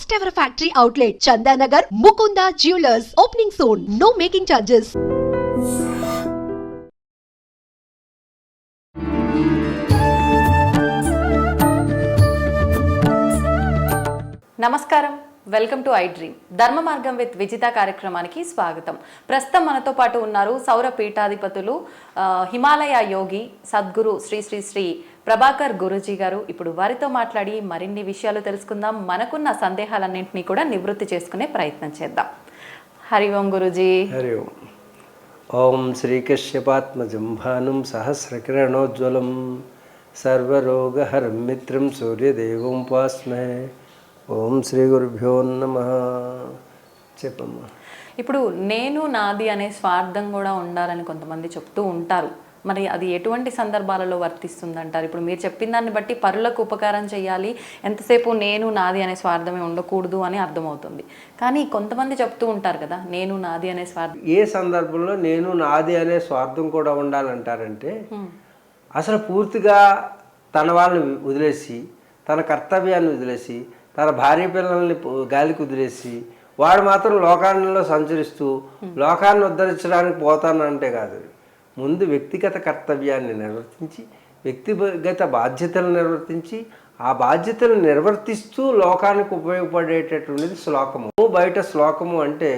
First ever factory outlet, Chandanagar, Mukunda Jewelers, opening soon. No making charges. నమస్కారం, welcome to I dream. ధర్మ మార్గం with Vijitha కార్యక్రమానికి స్వాగతం. ప్రస్తుతం మనతో పాటు ఉన్నారు సౌర పీఠాధిపతులు హిమాలయ యోగి సద్గురు శ్రీ శ్రీ శ్రీ ప్రభాకర్ గురూజీ గారు. ఇప్పుడు వారితో మాట్లాడి మరిన్ని విషయాలు తెలుసుకుందాం. మనకున్న సందేహాలన్నింటినీ కూడా నివృత్తి చేసుకునే ప్రయత్నం చేద్దాం. హరి ఓం గురూజీ. హరి ఓం. ఓం శ్రీకశ్యపాత్మజం భానుం సహస్రకిరణోజ్వలం సర్వరోగహరం మిత్రం సూర్యదేవం ఉపాస్మే. ఓం శ్రీ గురుభ్యో నమః. చెప్పమ్మా. ఇప్పుడు నేను నాది అనే స్వార్థం కూడా ఉండాలని కొంతమంది చెప్తూ ఉంటారు. మరి అది ఎటువంటి సందర్భాలలో వర్తిస్తుందంటారు? ఇప్పుడు మీరు చెప్పిన దాన్ని బట్టి పరులకు ఉపకారం చేయాలి, ఎంతసేపు నేను నాది అనే స్వార్థమే ఉండకూడదు అని అర్థమవుతుంది. కానీ కొంతమంది చెప్తూ ఉంటారు కదా, నేను నాది అనే స్వార్థం. ఏ సందర్భంలో నేను నాది అనే స్వార్థం కూడా ఉండాలంటారంటే, అసలు పూర్తిగా తన వాళ్ళని వదిలేసి, తన కర్తవ్యాన్ని వదిలేసి, తన భార్య పిల్లల్ని గాలికి వదిలేసి వాడు మాత్రం లోకాల్లో సంచరిస్తూ లోకాన్ని ఉద్ధరించడానికి పోతానంటే కాదు. ముందు వ్యక్తిగత కర్తవ్యాన్ని నిర్వర్తించి, వ్యక్తిగత బాధ్యతలు నిర్వర్తించి, ఆ బాధ్యతలను నిర్వర్తిస్తూ లోకానికి ఉపయోగపడేటటువంటిది శ్లోకము. బయట శ్లోకము అంటే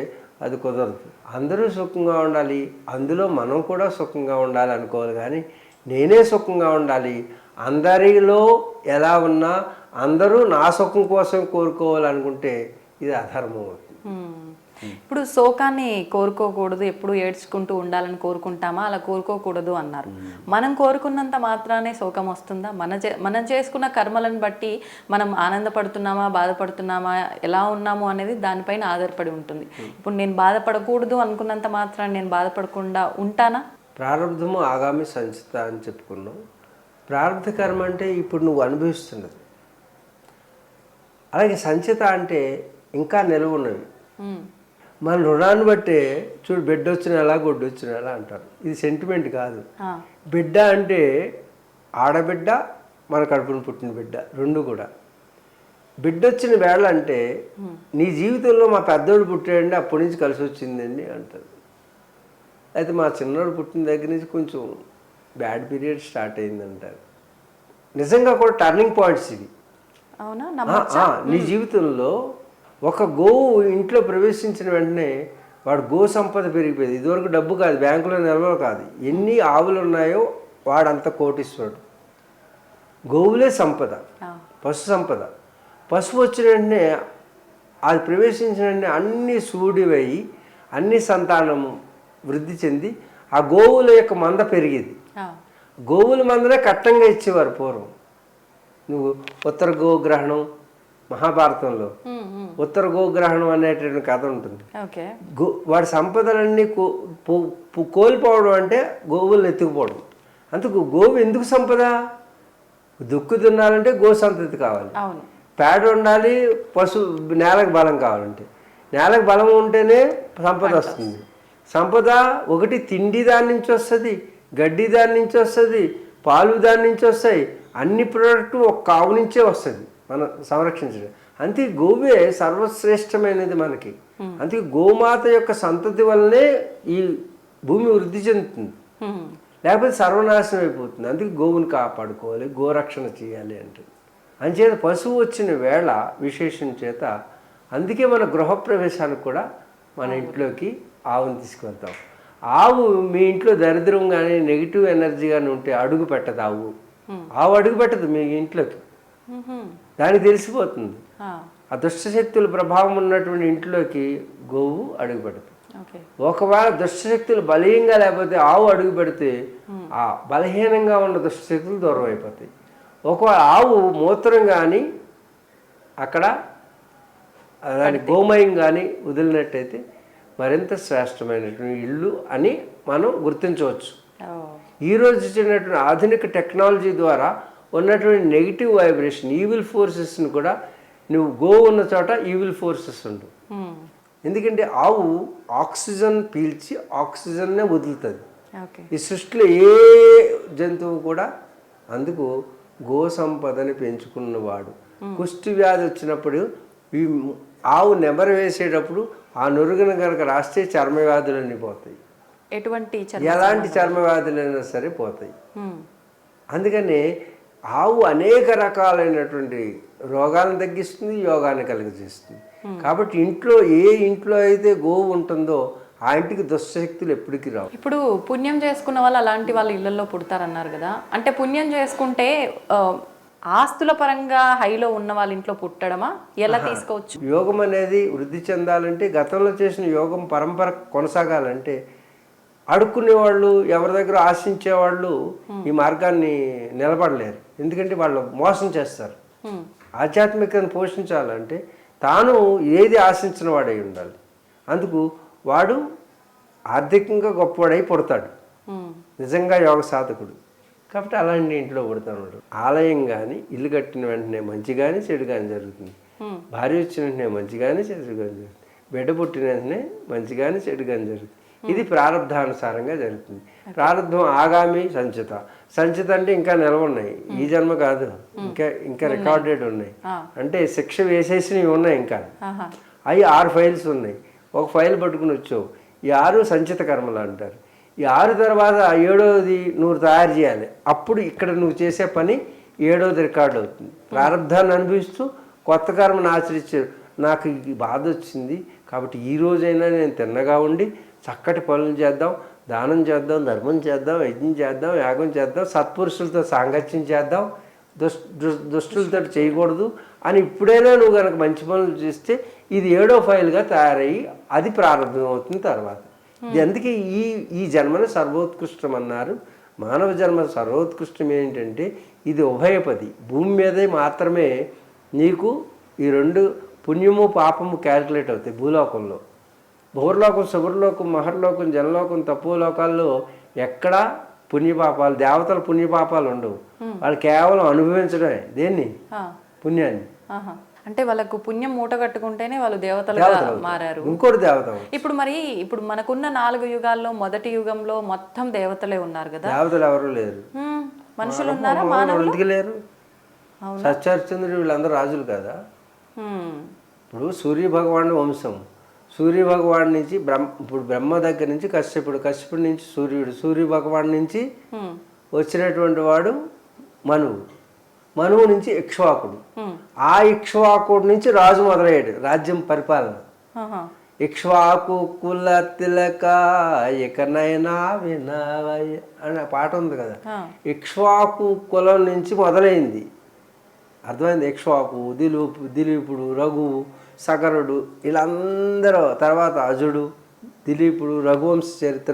అది కుదరదు. అందరూ సుఖంగా ఉండాలి, అందులో మనం కూడా సుఖంగా ఉండాలి అనుకోవాలి. కానీ నేనే సుఖంగా ఉండాలి, అందరిలో ఎలా ఉన్నా అందరూ నా సుఖం కోసం కోరుకోవాలనుకుంటే ఇది అధర్మం అవుతుంది. ఇప్పుడు శోకాన్ని కోరుకోకూడదు, ఎప్పుడు ఏడ్చుకుంటూ ఉండాలని కోరుకుంటామా? అలా కోరుకోకూడదు అన్నారు. మనం కోరుకున్నంత మాత్రానే శోకం వస్తుందా? మనం చేసుకున్న కర్మలను బట్టి మనం ఆనందపడుతున్నామా, బాధపడుతున్నామా, ఎలా ఉన్నాము అనేది దానిపైన ఆధారపడి ఉంటుంది. ఇప్పుడు నేను బాధపడకూడదు అనుకున్నంత మాత్రాన్ని నేను బాధపడకుండా ఉంటానా? ప్రారంధము ఆగామి సంచిత అని చెప్పుకున్నాం. ప్రారంధ కర్మ అంటే ఇప్పుడు నువ్వు అనుభవిస్తున్నది. అలాగే సంచిత అంటే ఇంకా నిలవ ఉన్నవి. మన రుణాన్ని బట్టే చూడు, బిడ్డ వచ్చిన ఎలా గొడ్డు వచ్చిన ఎలా అంటారు. ఇది సెంటిమెంట్ కాదు. బిడ్డ అంటే ఆడబిడ్డ, మన కడుపును పుట్టిన బిడ్డ, రెండు కూడా. బిడ్డ వచ్చిన వేళ అంటే నీ జీవితంలో మా పెద్దోడు పుట్టాడండి, అప్పటి నుంచి కలిసి వచ్చిందండి అంటారు. అయితే మా చిన్నోడు పుట్టిన దగ్గర నుంచి కొంచెం బ్యాడ్ పీరియడ్ స్టార్ట్ అయిందంటారు. నిజంగా కూడా టర్నింగ్ పాయింట్స్ ఇవి. నీ జీవితంలో ఒక గోవు ఇంట్లో ప్రవేశించిన వెంటనే వాడు గో సంపద పెరిగిపోయింది. ఇదివరకు డబ్బు కాదు, బ్యాంకులో నిల్వలు కాదు, ఎన్ని ఆవులు ఉన్నాయో వాడంత కోటీశ్వరుడు. గోవులే సంపద, పశు సంపద. పశువు వచ్చిన వెంటనే, అది ప్రవేశించిన వెంటనే అన్ని సూడివై అన్ని సంతానము వృద్ధి చెంది ఆ గోవుల యొక్క మంద పెరిగేది. గోవుల మందనే కట్టంగా ఇచ్చేవారు పూర్వం. నువ్వు ఉత్తర గోగ్రహణం, మహాభారతంలో ఉత్తర గోగ్రహణం అనేటువంటి కథ ఉంటుంది. వాడి సంపదలన్నీ కోల్పోవడం అంటే గోవులను ఎత్తుకుపోవడం. అందుకు గోవు ఎందుకు సంపద? దుక్కు దున్నాలంటే గో సంతతి కావాలి, పేడ ఉండాలి, నేలకు బలం కావాలంటే. నేలకు బలం ఉంటేనే సంపద వస్తుంది. సంపద ఒకటి తిండి దాని నుంచి వస్తుంది, గడ్డి దాని నుంచి వస్తుంది, పాలు దాని నుంచి వస్తాయి. అన్ని ప్రోడక్ట్ ఒక ఆవు నుంచే వస్తుంది మనం సంరక్షించడం. అందుకే గోవే సర్వశ్రేష్టమైనది మనకి. అందుకే గోమాత యొక్క సంతతి వల్లనే ఈ భూమి వృద్ధి చెందుతుంది, లేకపోతే సర్వనాశనం అయిపోతుంది. అందుకే గోవుని కాపాడుకోవాలి, గోరక్షణ చేయాలి అంటే. అంచేత పశువు వచ్చిన వేళ విశేషం చేత అందుకే మన గృహప్రవేశానికి కూడా మన ఇంట్లోకి ఆవుని తీసుకువెళ్తాం. ఆవు మీ ఇంట్లో దరిద్రం కానీ నెగిటివ్ ఎనర్జీ కానీ ఉంటే అడుగు పెట్టదు. ఆవు అడుగు పెట్టదు మీ ఇంట్లోకి, దానికి తెలిసిపోతుంది. ఆ దుష్టశక్తుల ప్రభావం ఉన్నటువంటి ఇంట్లోకి గోవు అడుగు పెడతాయి. ఒకవేళ దుష్టశక్తులు బలీయంగా లేకపోతే ఆవు అడుగు పెడితే ఆ బలహీనంగా ఉన్న దుష్టశక్తులు దూరం అయిపోతాయి. ఒకవేళ ఆవు మూత్రం కానీ అక్కడ దాని గోమయం కానీ వదిలినట్టయితే మరింత శ్రేష్టమైనటువంటి ఇల్లు అని మనం గుర్తించవచ్చు. ఈరోజు ఇచ్చినటువంటి ఆధునిక టెక్నాలజీ ద్వారా ఉన్నటువంటి నెగిటివ్ వైబ్రేషన్, ఈవిల్ ఫోర్సెస్ని కూడా నువ్వు గో ఉన్న చోట ఈవిల్ ఫోర్సెస్ ఉండు. ఎందుకంటే ఆవు ఆక్సిజన్ పీల్చి ఆక్సిజన్నే వదులుతుంది. ఈ సృష్టిలో ఏ జంతువు కూడా. అందుకు గో సంపదని పెంచుకున్నవాడు కుష్టి వ్యాధి వచ్చినప్పుడు ఈ ఆవు నెమరు వేసేటప్పుడు ఆ నురుగును కనుక రాస్తే చర్మ వ్యాధులన్నీ పోతాయి. ఎటువంటి ఎలాంటి చర్మ వ్యాధులైనా సరే పోతాయి. ఉమ్, అందుకని ఆవు అనేక రకాలైనటువంటి రోగాలను తగ్గిస్తుంది, యోగాన్ని కలిగజేస్తుంది. కాబట్టి ఇంట్లో అయితే గోవు ఉంటుందో ఆ ఇంటికి దుష్టశక్తులు ఎప్పటికీ రావు. ఇప్పుడు పుణ్యం చేసుకున్న వాళ్ళు అలాంటి వాళ్ళ ఇళ్లలో పుడతారన్నారు కదా, అంటే పుణ్యం చేసుకుంటే ఆస్తుల పరంగా హైలో ఉన్న వాళ్ళ ఇంట్లో పుట్టడమా, ఎలా తీసుకోవచ్చు? యోగం అనేది వృద్ధి చెందాలంటే, గతంలో చేసిన యోగం పరంపర కొనసాగాలంటే అడుక్కునే వాళ్ళు, ఎవరి దగ్గర ఆశించే వాళ్ళు ఈ మార్గాన్ని నిలబడలేరు. ఎందుకంటే వాళ్ళు మోసం చేస్తారు. ఆధ్యాత్మికతను పోషించాలంటే తాను ఏది ఆశించిన వాడై ఉండాలి. అందుకు వాడు ఆర్థికంగా గొప్పవాడై పుడతాడు, నిజంగా యోగ సాధకుడు. కాబట్టి అలాంటి ఇంట్లో పుడతాడు. ఆలయం కానీ ఇల్లు కట్టిన వెంటనే మంచి కానీ చెడు కానీ జరుగుతుంది. భార్య వచ్చిన వెంటనే మంచి కానీ చెడు కానీ జరుగుతుంది. బిడ్డ పుట్టిన వెంటనే మంచి కానీ చెడు కానీ జరుగుతుంది. ఇది ప్రారంధానుసారంగా జరుగుతుంది. ప్రారంధం ఆగామి సంచిత. సంచిత అంటే ఇంకా నిలవ ఉన్నాయి, ఈ జన్మ కాదు, ఇంకా రికార్డెడ్ ఉన్నాయి. అంటే శిక్ష వేసేసినవి ఉన్నాయి. ఇంకా అవి 6 ఫైల్స్ ఉన్నాయి. ఒక ఫైల్ పట్టుకుని వచ్చావు, ఈ 6 సంచిత కర్మలు అంటారు. ఈ 6 తర్వాత 7వది నువ్వు తయారు చేయాలి. అప్పుడు ఇక్కడ నువ్వు చేసే పని 7వది రికార్డు అవుతుంది. ప్రారంధాన్ని అనుభవిస్తూ కొత్త కర్మను ఆచరించారు. నాకు ఈ బాధ వచ్చింది కాబట్టి ఈ రోజైనా నేను తిన్నగా ఉండి చక్కటి పనులు చేద్దాం, దానం చేద్దాం, ధర్మం చేద్దాం, యజ్ఞం చేద్దాం, యాగం చేద్దాం, సత్పురుషులతో సాంగత్యం చేద్దాం, దుష్టులతో చేయకూడదు అని ఇప్పుడైనా నువ్వు కనుక మంచి పనులు చేస్తే ఇది 7వ ఫైల్గా తయారయ్యి అది ప్రారంభం అవుతుంది తర్వాత. అందుకే ఈ జన్మను సర్వోత్కృష్టం అన్నారు. మానవ జన్మ సర్వోత్కృష్టం ఏంటంటే ఇది ఉభయపది. భూమి మీదే మాత్రమే నీకు ఈ 2 పుణ్యము పాపము క్యాలిక్యులేట్ అవుతాయి. భూలోకంలో భూర్లోకం, శుభ్రలోకం, మహర్లోకం, జనలోకం, తపోలోకాల్లో ఎక్కడా పుణ్యపాపాలు, దేవతల పుణ్యపాపాలు ఉండవు. వాళ్ళు కేవలం అనుభవించడమే. దేన్ని? పుణ్యాన్ని. అంటే వాళ్ళకు పుణ్యం మూట కట్టుకుంటేనే వాళ్ళు దేవతలుగా మారారు. ఇంకోటి దేవత. ఇప్పుడు మనకున్న 4 యుగాల్లో మొదటి యుగంలో మొత్తం దేవతలే ఉన్నారు కదా. దేవతలు ఎవరు లేరు, మనుషులు ఉన్నారా? మానవులు ఎందుకు లేరు? సత్యహరిశ్చంద్రుడు వీళ్ళందరూ రాజులు కదా. ఇప్పుడు సూర్య భగవానుడు వంశం, సూర్య భగవాన్ నుంచి ఇప్పుడు బ్రహ్మ దగ్గర నుంచి కశ్యపుడి నుంచి సూర్య భగవాన్ నుంచి వచ్చినటువంటి వాడు మనువు నుంచి ఇక్ష్వాకుడు. ఆ ఇక్ష్వాకుడు నుంచి రాజు మొదలయ్యాడు రాజ్యం పరిపాలన. ఇక్ష్వాకు కుల తిలక ఇకనైనా వినవయ్య అనే పాట ఉంది కదా. ఇక్ష్వాకు కులం నుంచి మొదలైంది, అర్థమైంది. ఇక్ష్వాకు, దిలీపుడు, రఘువు, సగరుడు, వీళ్ళందరూ, తర్వాత అజుడు, దిలీపుడు, రఘువంశ చరిత్ర,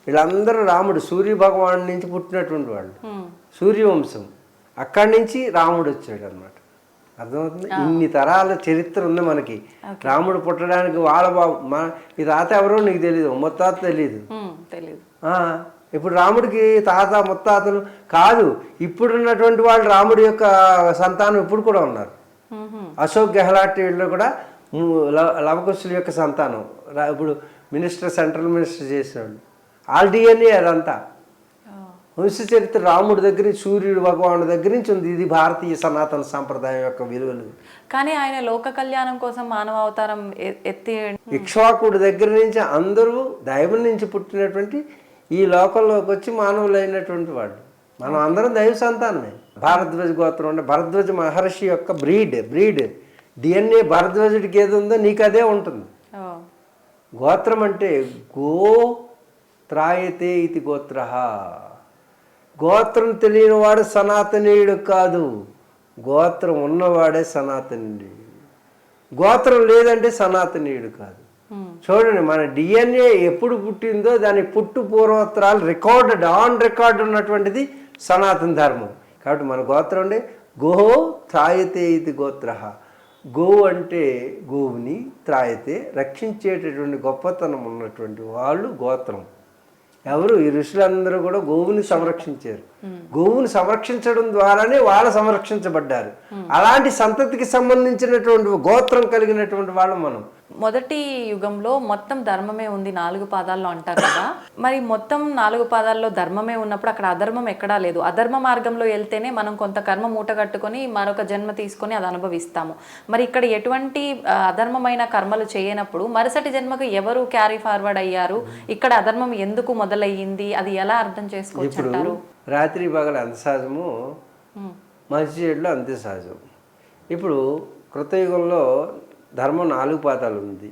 వీళ్ళందరూ రాముడు సూర్య భగవాన్ నుంచి పుట్టినటువంటి వాళ్ళు. సూర్యవంశం అక్కడి నుంచి రాముడు వచ్చాడు అనమాట. అర్థమవుతుంది. ఇన్ని తరాల చరిత్ర ఉంది మనకి. రాముడు పుట్టడానికి వాళ్ళ ఈ తాత ఎవరో నీకు తెలియదు, ముత్తాత తెలియదు. ఇప్పుడు రాముడికి తాత ముత్తాతలు కాదు, ఇప్పుడున్నటువంటి వాళ్ళు రాముడి యొక్క సంతానం ఇప్పుడు కూడా ఉన్నారు. అశోక్ గెహ్లాట్ వీళ్ళు కూడా లవకుశుల యొక్క సంతానం. ఇప్పుడు సెంట్రల్ మినిస్టర్ చేసినాడు. ఆల్ డిఎన్ఏ అదంతా వంశ చరిత్ర రాముడి దగ్గర నుంచి, సూర్యుడు భగవానుడి దగ్గర నుంచి ఉంది. ఇది భారతీయ సనాతన సాంప్రదాయం యొక్క విలువలు. కానీ ఆయన లోక కళ్యాణం కోసం మానవ అవతారం ఎత్తి ఇక్ష్వాకుడి దగ్గర నుంచి అందరూ దైవం నుంచి పుట్టినటువంటి ఈ లోకంలోకి వచ్చి మానవులు అయినటువంటి వాళ్ళు. మనం అందరం దైవ సంతానమే. భారద్వాజ గోత్రం అంటే భరద్వాజ మహర్షి యొక్క బ్రీడ్ డిఎన్ఏ భరద్వాజుడికి ఏది ఉందో నీకు అదే ఉంటుంది. గోత్రం అంటే త్రాయతే ఇది గోత్ర. గోత్రం తెలియనివాడు సనాతనీయుడు కాదు, గోత్రం ఉన్నవాడే సనాతనీయుడు. గోత్రం లేదంటే సనాతనీయుడు కాదు. చూడండి, మన డిఎన్ఏ ఎప్పుడు పుట్టిందో దాని పుట్టు పూర్వోత్తరాలు ఆన్ రికార్డ్ ఉన్నటువంటిది సనాతన ధర్మం. కాబట్టి మన గోత్రం అంటే త్రాయతే ఇది గోత్ర. గోవు అంటే గోవుని, త్రాయతే రక్షించేటటువంటి గొప్పతనం ఉన్నటువంటి వాళ్ళు గోత్రం. ఎవరు? ఈ ఋషులందరూ కూడా గోవుని సంరక్షించారు. గోవుని సంరక్షించడం ద్వారానే వాళ్ళు సంరక్షించబడ్డారు. అలాంటి సంతతికి సంబంధించినటువంటి గోత్రం కలిగినటువంటి వాళ్ళం మనం. మొదటి యుగంలో మొత్తం ధర్మమే ఉంది 4 పాదాల్లో అంటారు కదా, మరి మొత్తం 4 పాదాల్లో ధర్మమే ఉన్నప్పుడు అక్కడ అధర్మం ఎక్కడా లేదు. అధర్మ మార్గంలో వెళ్తేనే మనం కొంత కర్మ మూట కట్టుకొని మరొక జన్మ తీసుకొని అది అనుభవిస్తాము. మరి ఇక్కడ ఎటువంటి అధర్మమైన కర్మలు చేయనప్పుడు మరుసటి జన్మకు ఎవరు క్యారీ ఫార్వర్డ్ అయ్యారు, ఇక్కడ అధర్మం ఎందుకు మొదలయ్యింది, అది ఎలా అర్థం చేసుకోవచ్చు అంటారు? రాత్రి పగలు అంత సహజము, మంచి చెడులు అంతే సహజం. ఇప్పుడు కృతయుగంలో ధర్మం 4 పాదాలు ఉంది.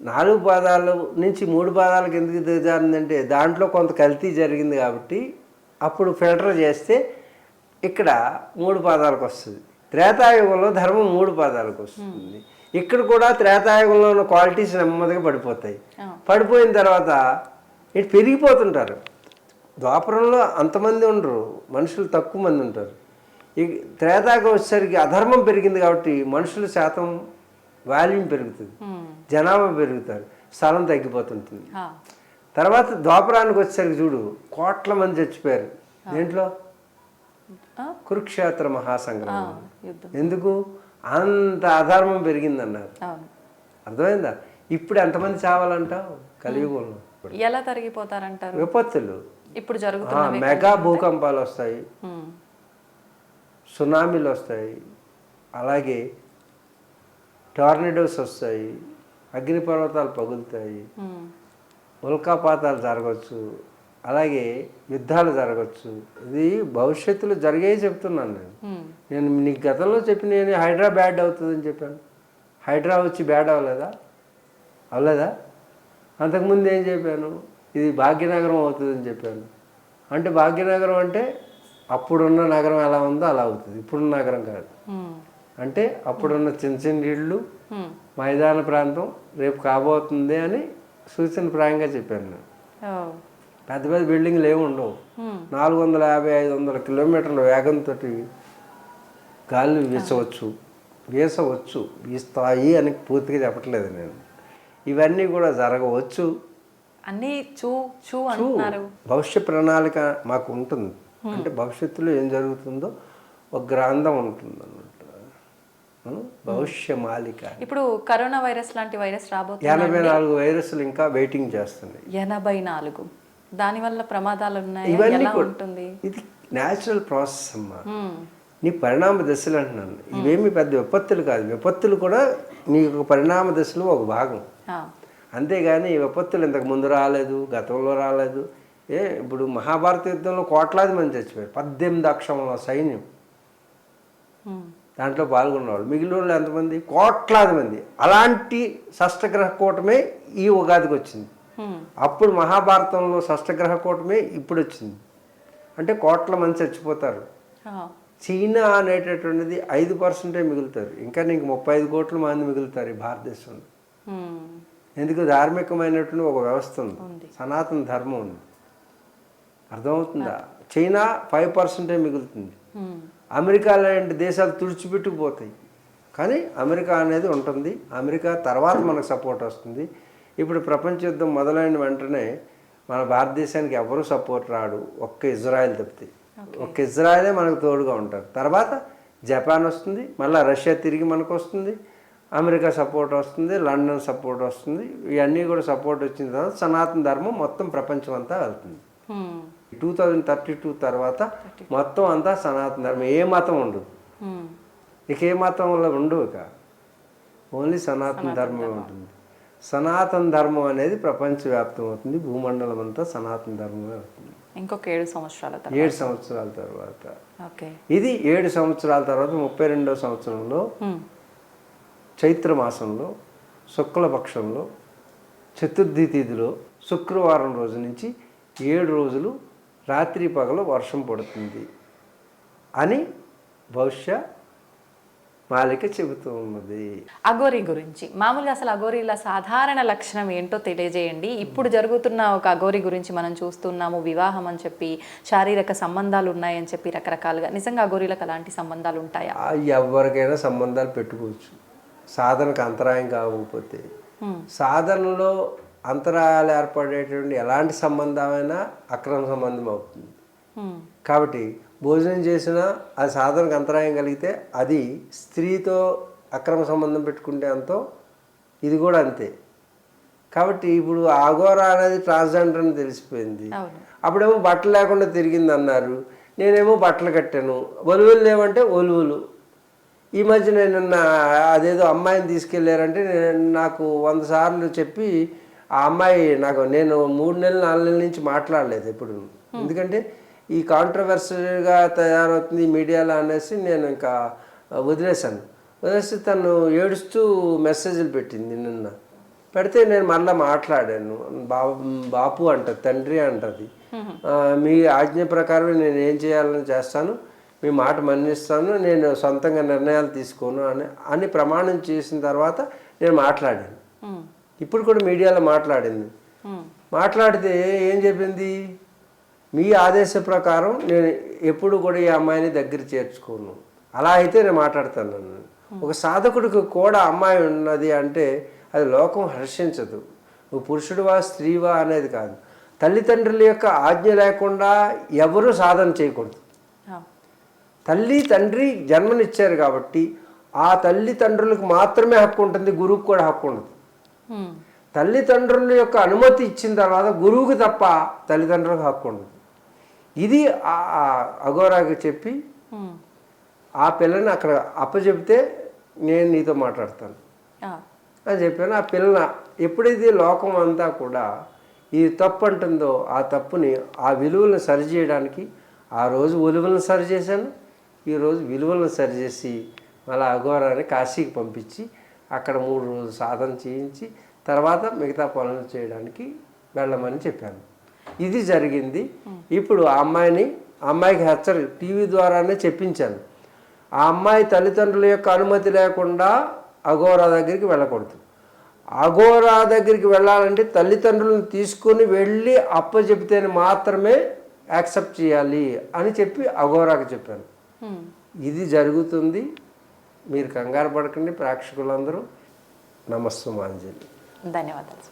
4 పాదాల నుంచి 3 పాదాలకు ఎందుకు దిగజారిందంటే దాంట్లో కొంత కల్తీ జరిగింది కాబట్టి అప్పుడు ఫిల్టర్ చేస్తే ఇక్కడ 3 పాదాలకు వస్తుంది. త్రేతాయుగంలో ధర్మం 3 పాదాలకు వస్తుంది. ఇక్కడ కూడా త్రేతాయుగంలో ఉన్న క్వాలిటీస్ నెమ్మదిగా పడిపోతాయి. పడిపోయిన తర్వాత ఇటు పెరిగిపోతుంటారు. ద్వాపరంలో అంతమంది ఉండరు, మనుషులు తక్కువ మంది ఉంటారు. ఈ త్రేతాయుగం వచ్చేసరికి అధర్మం పెరిగింది కాబట్టి మనుషుల శాతం వాల్యూమ్ పెరుగుతుంది, జనాభా పెరుగుతారు, స్థలం తగ్గిపోతుంటుంది. తర్వాత ద్వాపరానికి వచ్చేసరికి చూడు కోట్ల మంది చచ్చిపోయారు. దేంట్లో? కురుక్షేత్ర మహాసంగ్రామం. ఎందుకు? అంత అధర్మం పెరిగిందన్నారు. అర్థమైందా? ఇప్పుడు ఎంతమంది చావాలంటావు కలియుగంలో? ఎలా తరిగిపోతారంటారు? విపత్తులు ఇప్పుడు జరుగుతున్న మెగా భూకంపాలు వస్తాయి, సునామీలు వస్తాయి, అలాగే టార్నడోస్ వస్తాయి, అగ్నిపర్వతాలు పగులుతాయి, ఉల్కాపాతాలు జరగవచ్చు, అలాగే యుద్ధాలు జరగచ్చు. ఇది భవిష్యత్తులో జరిగే చెప్తున్నాను నేను నీకు గతంలో చెప్పిన హైడ్రా బ్యాడ్ అవుతుందని చెప్పాను. హైడ్రా వచ్చి బ్యాడ్ అవ్వలేదా? అవ్వలేదా? అంతకుముందు ఏం చెప్పాను? ఇది భాగ్యనగరం అవుతుందని చెప్పాను. అంటే భాగ్యనగరం అంటే అప్పుడున్న నగరం ఎలా ఉందో అలా అవుతుంది, ఇప్పుడున్న నగరం కాదు. అంటే అప్పుడున్న చిన్న చిన్న ఇళ్ళు, మైదాన ప్రాంతం రేపు కాబోతుంది అని సూచనప్రాయంగా చెప్పాను నేను. పెద్ద పెద్ద బిల్డింగ్లు ఏమి ఉండవు. 450-500 కిలోమీటర్ల వేగంతో గాలి వీసవచ్చు, వీస్తాయి అని పూర్తిగా చెప్పట్లేదు నేను. ఇవన్నీ కూడా జరగవచ్చు. అన్నీ అంటున్నారు. భవిష్య ప్రణాళిక మాకు ఉంటుంది. అంటే భవిష్యత్తులో ఏం జరుగుతుందో ఒక గ్రంథం ఉంటుంది అన్నమాట, భవిష్య మాలిక. ఇప్పుడు కరోనా వైరస్ లాంటి వైరస్ రాబోతుంది. 84 వైరస్లు ఇంకా వెయిటింగ్ చేస్తున్నాయి. 84 దానివల్ల ప్రమాదాలు ఉన్నాయి. ఇవన్నీ ఉంటుంది. ఇది న్యాచురల్ ప్రాసెస్ అమ్మా. నీ పరిణామ దశలు అంటున్నాను. ఇవేమి పెద్ద విపత్తులు కాదు. విపత్తులు కూడా నీ పరిణామ దశలో ఒక భాగం. అంతేగాని ఈ విపత్తులు ఇంతకు ముందు రాలేదు, గతంలో రాలేదు. ఇప్పుడు మహాభారత యుద్ధంలో కోట్లాది మంది చచ్చిపోయారు. 18 అక్షముల సైన్యం దాంట్లో పాల్గొన్నవాళ్ళు. మిగిలిన వాళ్ళు ఎంతమంది? కోట్లాది మంది. అలాంటి షష్టగ్రహ కూటమే ఈ ఉగాదికి వచ్చింది. అప్పుడు మహాభారతంలో షష్టగ్రహ కూటమే ఇప్పుడు వచ్చింది. అంటే కోట్ల మంది చచ్చిపోతారు. చైనా అనేటటువంటిది 5% మిగులుతారు. ఇంకా నీకు 35 కోట్ల మంది మిగులుతారు ఈ భారతదేశంలో. ఎందుకు? ధార్మికమైనటువంటి ఒక వ్యవస్థ ఉంది, సనాతన ధర్మం ఉంది. అర్థమవుతుందా? చైనా 5% మిగులుతుంది. అమెరికా లాంటి దేశాలు తుడిచిపెట్టుకుపోతాయి. కానీ అమెరికా అనేది ఉంటుంది. అమెరికా తర్వాత మనకు సపోర్ట్ వస్తుంది. ఇప్పుడు ప్రపంచ యుద్ధం మొదలైన వెంటనే మన భారతదేశానికి ఎవరు సపోర్ట్ రాడు, ఒక్క ఇజ్రాయెల్ తప్పితే. ఒక్క ఇజ్రాయెలే మనకు తోడుగా ఉంటారు. తర్వాత జపాన్ వస్తుంది, మళ్ళీ రష్యా తిరిగి మనకు వస్తుంది, అమెరికా సపోర్ట్ వస్తుంది, లండన్ సపోర్ట్ వస్తుంది. ఇవన్నీ కూడా సపోర్ట్ వచ్చిన తర్వాత సనాతన ధర్మం మొత్తం ప్రపంచం అంతా వెళ్తుంది. 2032 తర్వాత మొత్తం అంతా సనాతన ధర్మం. ఏ మతం ఉండదు ఇక, ఏ మతం వల్ల ఉండవు ఇక, ఓన్లీ సనాతన ధర్మం ఉంటుంది. సనాతన ధర్మం అనేది ప్రపంచవ్యాప్తం అవుతుంది. భూమండలం అంతా సనాతన ధర్మమే అవుతుంది. ఇంకొక 7 సంవత్సరాల తర్వాత ఇది 7 సంవత్సరాల తర్వాత 32వ సంవత్సరంలో చైత్ర మాసంలో శుక్లపక్షంలో చతుర్థి తిథిలో శుక్రవారం రోజు నుంచి 7 రోజులు రాత్రి పగలు వర్షం పడుతుంది అని భవిష్య మాలిక చెబుతూ ఉన్నది. అఘోరి గురించి మామూలుగా అసలు అఘోరీల సాధారణ లక్షణం ఏంటో తెలియజేయండి. ఇప్పుడు జరుగుతున్న ఒక అఘోరి గురించి మనం చూస్తున్నాము. వివాహం అని చెప్పి, శారీరక సంబంధాలు ఉన్నాయని చెప్పి రకరకాలుగా. నిజంగా అఘోరీలకు అలాంటి సంబంధాలు ఉంటాయా? ఎవరికైనా సంబంధాలు పెట్టుకోవచ్చు, సాధనకు అంతరాయం కాకపోతే. సాధనలో అంతరాయాలు ఏర్పడేటువంటి ఎలాంటి సంబంధమైనా అక్రమ సంబంధం అవుతుంది. కాబట్టి భోజనం చేసినా అది సాధనకు అంతరాయం కలిగితే అది స్త్రీతో అక్రమ సంబంధం పెట్టుకుంటే అంతో ఇది కూడా అంతే. కాబట్టి ఇప్పుడు అఘోరా అనేది ట్రాన్స్జెండర్ అని తెలిసిపోయింది. అప్పుడేమో బట్టలు లేకుండా తిరిగింది అన్నారు, నేనేమో బట్టలు కట్టాను. ఒలువులు లేవంటే ఒలువులు. ఈ మధ్య నేను అదేదో అమ్మాయిని తీసుకెళ్ళారంటే నాకు 100 సార్లు చెప్పి ఆ అమ్మాయి నేను 3 నెలలు 4 నెలల నుంచి మాట్లాడలేదు ఎప్పుడు. ఎందుకంటే ఈ కాంట్రవర్సీగా తయారవుతుంది మీడియాలో అనేసి నేను ఇంకా వదిలేశాను. వదిలేసి తను ఏడుస్తూ మెసేజ్లు పెట్టింది నిన్న. పెడితే నేను మళ్ళీ మాట్లాడాను. బాపు అంటది, తండ్రి అంటది, మీ ఆజ్ఞ ప్రకారం నేను ఏం చేయాలని చేస్తాను, మీ మాట మన్నిస్తాను, నేను సొంతంగా నిర్ణయాలు తీసుకోను అని ప్రమాణం చేసిన తర్వాత నేను మాట్లాడాను. ఇప్పుడు కూడా మీడియాలో మాట్లాడింది. మాట్లాడితే ఏం చెప్పింది, మీ ఆదేశ ప్రకారం నేను ఎప్పుడు కూడా ఈ అమ్మాయిని దగ్గర చేర్చుకోను, అలా అయితే నేను మాట్లాడతాను. ఒక సాధకుడికి కూడా అమ్మాయి ఉన్నది అంటే అది లోకం హర్షించదు. నువ్వు పురుషుడివా స్త్రీవా అనేది కాదు. తల్లిదండ్రుల యొక్క ఆజ్ఞ లేకుండా ఎవరూ సాధన చేయకూడదు. తల్లి తండ్రి జన్మనిచ్చారు కాబట్టి ఆ తల్లిదండ్రులకు మాత్రమే హక్కు ఉంటుంది, గురువుకు కూడా హక్కు ఉండదు. తల్లిదండ్రుల యొక్క అనుమతి ఇచ్చిన తర్వాత గురువుకి తప్ప తల్లిదండ్రులకు హక్కు ఉండదు. ఇది అఘోరాకి చెప్పి ఆ పిల్లని అక్కడ అప్పచెప్తే నేను నీతో మాట్లాడతాను అని చెప్పాను. ఆ పిల్ల ఎప్పుడైతే లోకం అంతా కూడా ఇది తప్పు అంటుందో ఆ తప్పుని, ఆ విలువలను సరిచేయడానికి ఆ రోజు విలువలను సరిచేశాను, ఈరోజు విలువలను సరిచేసి మళ్ళీ అఘోరాన్ని కాశీకి పంపించి అక్కడ 3 రోజులు సాధన చేయించి తర్వాత మిగతా పనులు చేయడానికి వెళ్ళమని చెప్పాను. ఇది జరిగింది. ఇప్పుడు ఆ అమ్మాయికి హెచ్చరిక టీవీ ద్వారానే చెప్పించాను. ఆ అమ్మాయి తల్లిదండ్రుల యొక్క అనుమతి లేకుండా అఘోరా దగ్గరికి వెళ్ళకూడదు. అఘోరా దగ్గరికి వెళ్ళాలంటే తల్లిదండ్రులను తీసుకొని వెళ్ళి అప్పచెప్తేనే మాత్రమే యాక్సెప్ట్ చేయాలి అని చెప్పి అఘోరాకి చెప్పాను. ఇది జరుగుతుంది. మీరు కంగారు పడకండి ప్రేక్షకులందరూ. నమస్తే మాంజలి. ధన్యవాదాలు.